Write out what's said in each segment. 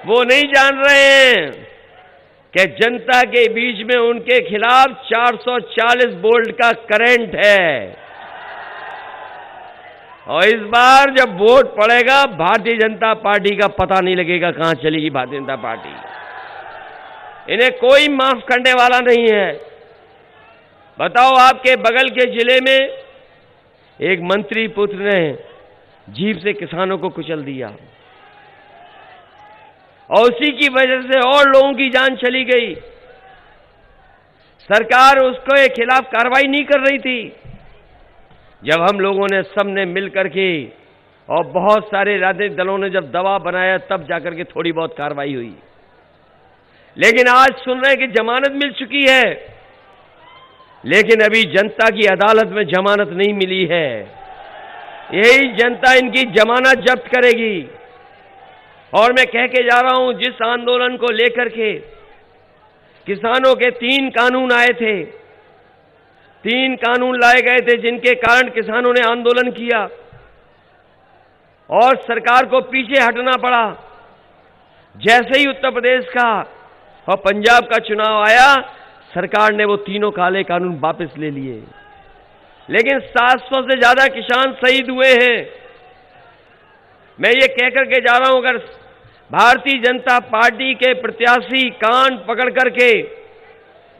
वो नहीं जान रहे हैं कि जनता के बीच में उनके खिलाफ 440 वोल्ट का करंट है। और इस बार जब वोट पड़ेगा भारतीय जनता पार्टी का पता नहीं लगेगा कहां चलेगी भारतीय जनता पार्टी। इन्हें कोई माफ करने वाला नहीं है। बताओ, आपके बगल के जिले में एक मंत्री पुत्र ने जीप से किसानों को कुचल दिया और उसी की वजह से और लोगों की जान चली गई। सरकार उसके खिलाफ कार्रवाई नहीं कर रही थी। जब हम लोगों ने सबने मिलकर के और बहुत सारे राजनीतिक दलों ने जब दबाव बनाया तब जाकर के थोड़ी बहुत कार्रवाई हुई। लेकिन आज सुन रहे हैं कि जमानत मिल चुकी है, लेकिन अभी जनता की अदालत में जमानत नहीं मिली है। यही जनता इनकी जमानत जब्त करेगी। और मैं कह के जा रहा हूं, जिस आंदोलन को लेकर के किसानों के 3 कानून आए थे, 3 कानून लाए गए थे जिनके कारण किसानों ने आंदोलन किया और सरकार को पीछे हटना पड़ा। जैसे ही उत्तर प्रदेश का और पंजाब का चुनाव आया, सरकार ने वो तीनों काले कानून वापस ले लिए। लेकिन 700 से ज्यादा किसान शहीद हुए हैं। मैं ये कहकर के जा रहा हूं, अगर भारतीय जनता पार्टी के प्रत्याशी कान पकड़ करके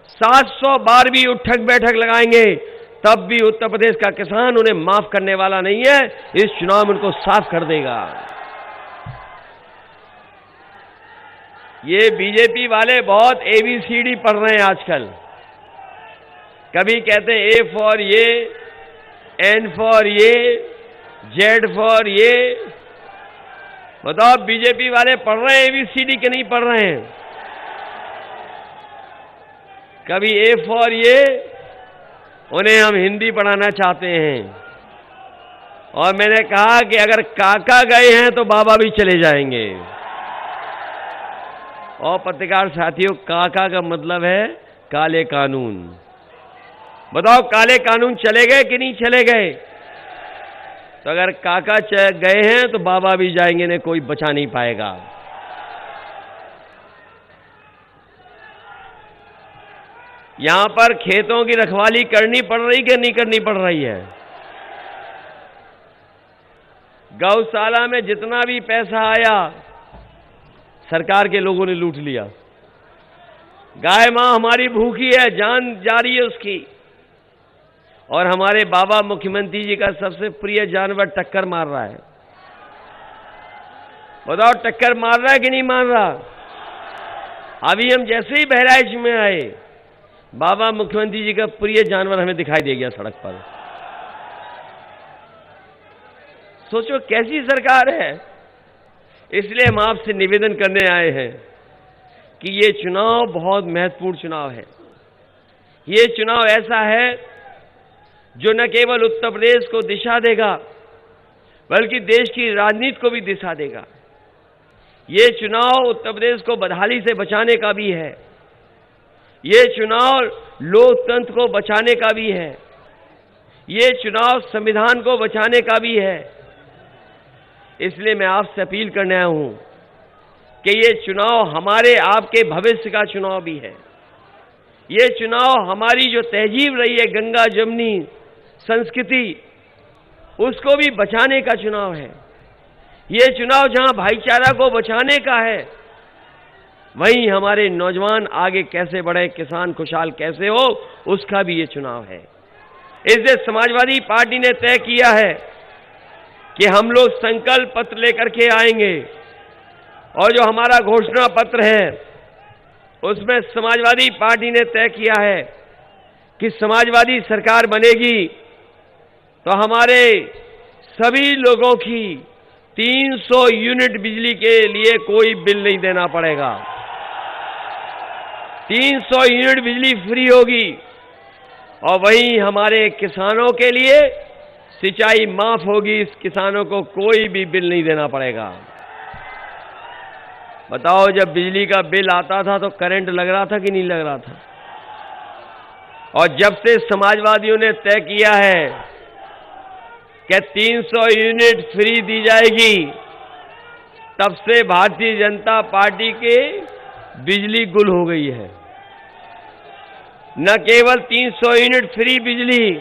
700 बार भी उठक बैठक लगाएंगे तब भी उत्तर प्रदेश का किसान उन्हें माफ करने वाला नहीं है। इस चुनाव में उनको साफ कर देगा। ये बीजेपी वाले बहुत ABCD पढ़ रहे हैं आजकल। कभी कहते हैं A फॉर ये, N फॉर ये, Z फॉर ये। बताओ, बीजेपी वाले पढ़ रहे हैं ABCD के नहीं पढ़ रहे हैं? कभी A फॉर ये, उन्हें हम हिंदी पढ़ाना चाहते हैं। और मैंने कहा कि अगर काका गए हैं तो बाबा भी चले जाएंगे। और पत्रकार साथियों, काका का मतलब है काले कानून। बताओ, काले कानून चले गए कि नहीं चले गए? तो अगर काका गए हैं तो बाबा भी जाएंगे, ने कोई बचा नहीं पाएगा। यहां पर खेतों की रखवाली करनी पड़ रही कि नहीं करनी पड़ रही है? गौशाला में जितना भी पैसा आया सरकार के लोगों ने लूट लिया। गाय मां हमारी भूखी है, जान जा रही है उसकी। और हमारे बाबा मुख्यमंत्री जी का सबसे प्रिय जानवर टक्कर मार रहा है। बताओ, टक्कर मार रहा है कि नहीं मार रहा? अभी हम जैसे ही बहराइच में आए, बाबा मुख्यमंत्री जी का प्रिय जानवर हमें दिखाई दे गया सड़क पर। सोचो कैसी सरकार है। इसलिए हम आपसे निवेदन करने आए हैं कि ये चुनाव बहुत महत्वपूर्ण चुनाव है। ये चुनाव ऐसा है जो न केवल उत्तर प्रदेश को दिशा देगा बल्कि देश की राजनीति को भी दिशा देगा। ये चुनाव उत्तर प्रदेश को बदहाली से बचाने का भी है। ये चुनाव लोकतंत्र को बचाने का भी है। ये चुनाव संविधान को बचाने का भी है। इसलिए मैं आपसे अपील करने आया हूं कि ये चुनाव हमारे आपके भविष्य का चुनाव भी है। ये चुनाव हमारी जो तहजीब रही है, गंगा जमुनी संस्कृति, उसको भी बचाने का चुनाव है। ये चुनाव जहां भाईचारा को बचाने का है, वहीं हमारे नौजवान आगे कैसे बढ़े, किसान खुशहाल कैसे हो, उसका भी ये चुनाव है। इसलिए समाजवादी पार्टी ने तय किया है कि हम लोग संकल्प पत्र लेकर के आएंगे और जो हमारा घोषणा पत्र है उसमें समाजवादी पार्टी ने तय किया है कि समाजवादी सरकार बनेगी तो हमारे सभी लोगों की 300 यूनिट बिजली के लिए कोई बिल नहीं देना पड़ेगा। 300 यूनिट बिजली फ्री होगी। और वहीं हमारे किसानों के लिए सिंचाई माफ होगी। इस किसानों को कोई भी बिल नहीं देना पड़ेगा। बताओ, जब बिजली का बिल आता था तो करंट लग रहा था कि नहीं लग रहा था? और जब से समाजवादियों ने तय किया है कि 300 यूनिट फ्री दी जाएगी, तब से भारतीय जनता पार्टी के बिजली गुल हो गई है। न केवल 300 यूनिट फ्री बिजली,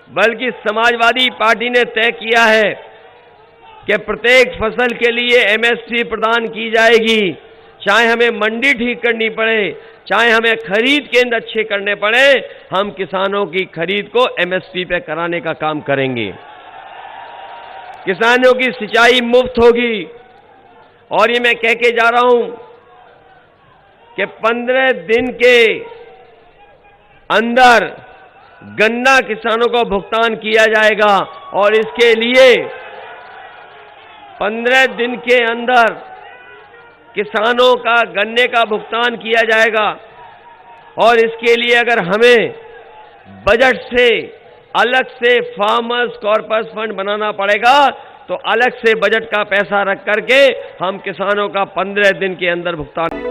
बल्कि समाजवादी पार्टी ने तय किया है कि प्रत्येक फसल के लिए एमएसपी प्रदान की जाएगी। चाहे हमें मंडी ठीक करनी पड़े, चाहे हमें खरीद केंद्र अच्छे करने पड़े, हम किसानों की खरीद को एमएसपी पे कराने का काम करेंगे। किसानों की सिंचाई मुफ्त होगी। और ये मैं कह के जा रहा हूं कि 15 दिन के अंदर गन्ना किसानों को भुगतान किया जाएगा। और इसके लिए 15 दिन के अंदर किसानों का गन्ने का भुगतान किया जाएगा। और इसके लिए अगर हमें बजट से अलग से फार्मर्स कॉर्पस फंड बनाना पड़ेगा, तो अलग से बजट का पैसा रख करके हम किसानों का 15 दिन के अंदर भुगतान